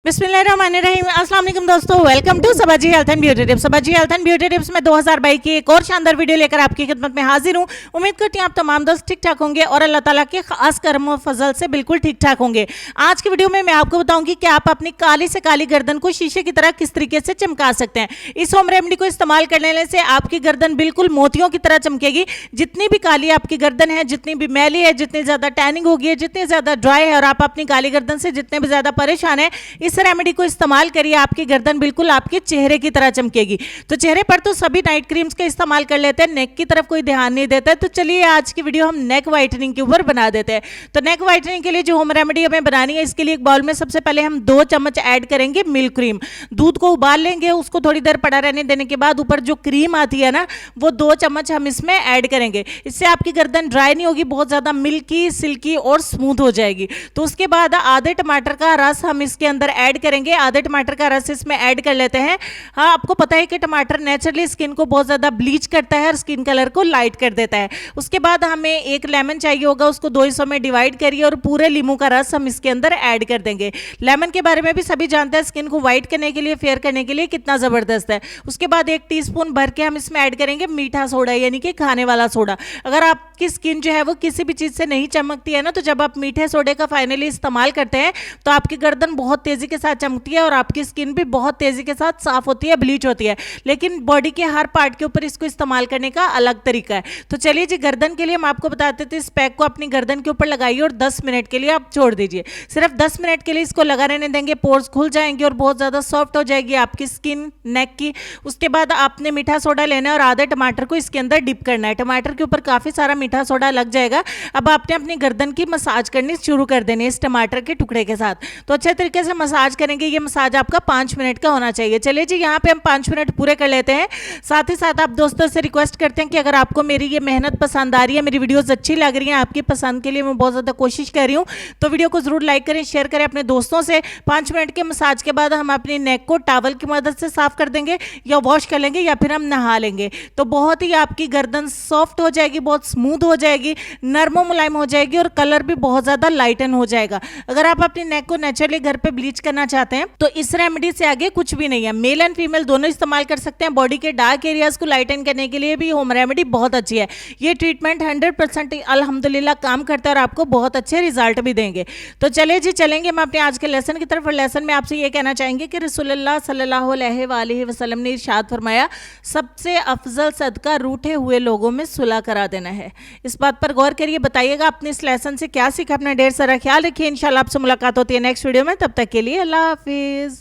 बिस्मिल्लाहिर्रहमानिर्रहीम। अस्सलाम वालेकुम दोस्तों, welcome to Sabaji health and beauty tips. Sabaji health and beauty tips में 2022 की एक और शानदार वीडियो लेकर आपकी खिदमत में हाजिर हूँ। उम्मीद करती हूँ आप तमाम दोस्त ठीक ठाक होंगे और अल्लाह ताला के खास करम और फजल से बिल्कुल ठीक ठाक होंगे। आज की वीडियो में मैं आपको बताऊंगी कि आप अपनी काली से काली गर्दन को शीशे की तरह किस तरीके से चमका सकते हैं। इस होम रेमेडी को इस्तेमाल करने से आपकी गर्दन बिल्कुल मोतियों की तरह चमकेगी। जितनी भी काली आपकी गर्दन है, जितनी भी मैली है, जितनी ज्यादा टैनिंग होगी है, जितनी ज्यादा ड्राई है और आप अपनी काली गर्दन से जितने भी ज्यादा परेशान है, इस रेमेडी को इस्तेमाल करिए, आपकी गर्दन बिल्कुल आपके चेहरे की तरह चमकेगी। तो चेहरे पर तो सभी नाइट क्रीम्स का इस्तेमाल कर लेते हैं, नेक की तरफ कोई ध्यान नहीं देता है। तो चलिए आज की वीडियो हम नेक व्हाइटनिंग के ऊपर बना देते हैं। तो नेक व्हाइटनिंग के लिए जो होम रेमेडी हमें बनानी है, इसके लिए एक बाउल में सबसे पहले हम 2 चम्मच ऐड करेंगे मिल्क क्रीम। दूध को उबाल लेंगे, उसको थोड़ी देर पड़ा रहने देने के बाद ऊपर जो क्रीम आती है ना, वो 2 चम्मच हम इसमें ऐड करेंगे। इससे आपकी गर्दन ड्राई नहीं होगी, बहुत ज्यादा मिल्की, सिल्की और स्मूथ हो जाएगी। तो उसके बाद आधे टमाटर का रस हम इसके अंदर ऐड करेंगे। आधे टमाटर का रस इसमें ऐड कर लेते हैं। हाँ, आपको पता है कि टमाटर नेचुरली स्किन को बहुत ज्यादा ब्लीच करता है और स्किन कलर को लाइट कर देता है। उसके बाद हमें एक लेमन चाहिए होगा, उसको 2 हिस्सों में डिवाइड करिए और पूरे नींबू का रस हम इसके अंदर ऐड कर देंगे। लेमन के बारे में भी सभी जानते हैं, स्किन को व्हाइट करने के लिए, फेयर करने के लिए कितना जबरदस्त है। उसके बाद 1 टीस्पून भर के हम इसमें ऐड करेंगे मीठा सोडा, यानी कि खाने वाला सोडा। अगर आपकी स्किन जो है वो किसी भी चीज से नहीं चमकती है ना, तो जब आप मीठे सोडे का फाइनली इस्तेमाल करते हैं तो आपकी गर्दन बहुत तेजी के साथ चमकती है और आपकी स्किन भी बहुत तेजी के साथ साफ होती है, ब्लीच होती है। लेकिन बॉडी के हर पार्ट के ऊपर इसको इस्तेमाल करने का अलग तरीका है। तो चलिए जी, गर्दन के लिए हम आपको बताते थे, इस पैक को अपनी गर्दन के ऊपर लगाइए और 10 मिनट के लिए आप छोड़ दीजिए। सिर्फ 10 मिनट के लिए इसको लगा रहने देंगे, पोर्स खुल जाएंगे और बहुत ज्यादा सॉफ्ट हो जाएगी आपकी स्किन नेक की। उसके बाद आपने मीठा सोडा लेना है और आधे टमाटर को इसके अंदर डिप करना है। टमाटर के ऊपर काफी सारा मीठा सोडा लग जाएगा। अब आपने अपनी गर्दन की मसाज करनी शुरू कर देनी है इस टमाटर के टुकड़े के साथ। तो अच्छे तरीके से मसाज करेंगे। ये मसाज आपका 5 मिनट का होना चाहिए। चलिए जी, यहाँ पे हम 5 मिनट पूरे कर लेते हैं। साथ ही साथ आप दोस्तों से रिक्वेस्ट करते हैं कि अगर आपको मेरी ये मेहनत पसंद आ रही है, मेरी वीडियोस अच्छी लग रही हैं, आपकी पसंद के लिए मैं बहुत ज़्यादा कोशिश कर रही हूँ, तो वीडियो को जरूर लाइक करें, शेयर करें अपने दोस्तों से। 5 मिनट के मसाज के बाद हम अपनी नेक को टॉवल की मदद से साफ कर देंगे या वॉश कर लेंगे या फिर हम नहा लेंगे। तो बहुत ही आपकी गर्दन सॉफ्ट हो जाएगी, बहुत स्मूथ हो जाएगी, नरम मुलायम हो जाएगी और कलर भी बहुत ज़्यादा लाइटन हो जाएगा। अगर आप अपनी नेक को नेचुरली घर पे ब्लीच करना चाहते हैं तो इस रेमेडी से आगे कुछ भी नहीं है। मेल एंड फीमेल दोनों इस्तेमाल कर सकते हैं। बॉडी के डार्क एरियाज को लाइटन करने के लिए भी होम रेमेडी बहुत अच्छी है। ये ट्रीटमेंट 100% अल्हम्दुलिल्लाह काम करता है और आपको बहुत अच्छे रिजल्ट भी देंगे। तो चले जी, चलेंगे हम अपने आज के लेसन की तरफ। और लेसन में आपसे ये कहना चाहेंगे कि रसूलुल्लाह सल्लल्लाहु अलैहि वसल्लम ने इरशाद फरमाया, सबसे अफजल सदका रूठे हुए लोगों में सुलह करा देना है। इस बात पर गौर करिए, बताइएगा अपने इस लेसन से क्या सीखा। अपना ढेर सारा ख्याल रखिए। इंशाल्लाह आपसे मुलाकात होती है नेक्स्ट वीडियो में। तब तक के लिए अल्लाह हाफिज।